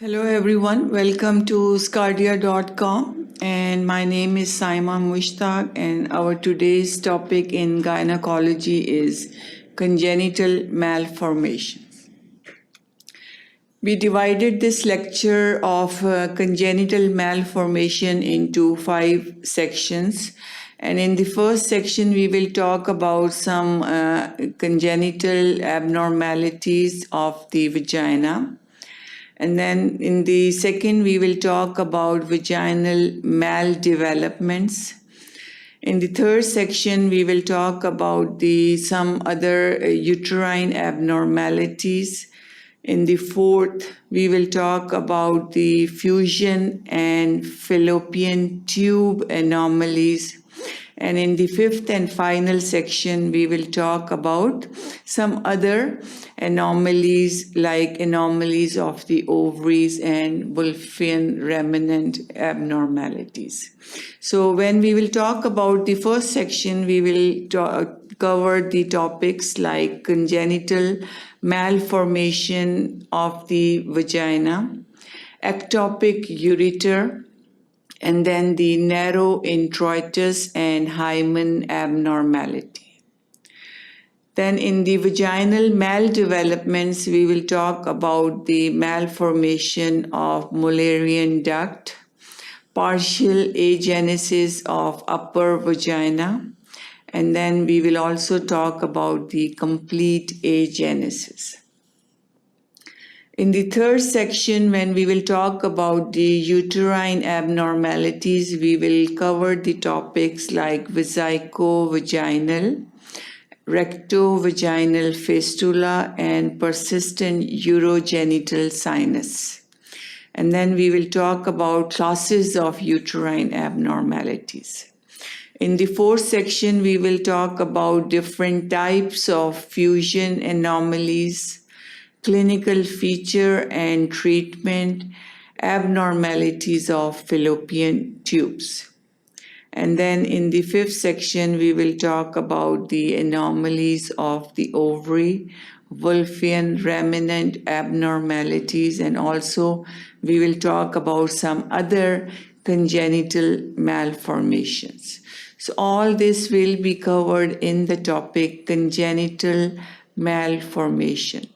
Hello everyone, welcome to sqadia.com and my name is Saima Mushtaq and our today's topic in gynecology is congenital malformation. We divided this lecture of congenital malformation into 5 sections, and in the first section we will talk about some congenital abnormalities of the vagina. And then in the second, we will talk about vaginal maldevelopments. In the third section, we will talk about some other uterine abnormalities. In the fourth, we will talk about the fusion and fallopian tube anomalies. And in the fifth and final section, we will talk about some other anomalies like anomalies of the ovaries and Wolffian remnant abnormalities. So when we will talk about the first section, we will cover the topics like congenital malformation of the vagina, ectopic ureter, and then the narrow introitus and hymen abnormality. Then in the vaginal maldevelopments, we will talk about the malformation of Mullerian duct, partial agenesis of upper vagina, and then we will also talk about the complete agenesis. In the third section, when we will talk about the uterine abnormalities, we will cover the topics like vesico-vaginal, recto-vaginal fistula, and persistent urogenital sinus. And then we will talk about classes of uterine abnormalities. In the fourth section, we will talk about different types of fusion anomalies, clinical feature and treatment, abnormalities of fallopian tubes. And then in the fifth section, we will talk about the anomalies of the ovary, Wolffian remnant abnormalities, and also we will talk about some other congenital malformations. So all this will be covered in the topic congenital malformation.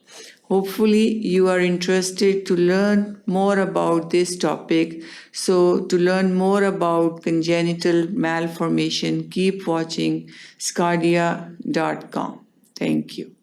Hopefully, you are interested to learn more about this topic. So, to learn more about congenital malformation, keep watching sqadia.com. Thank you.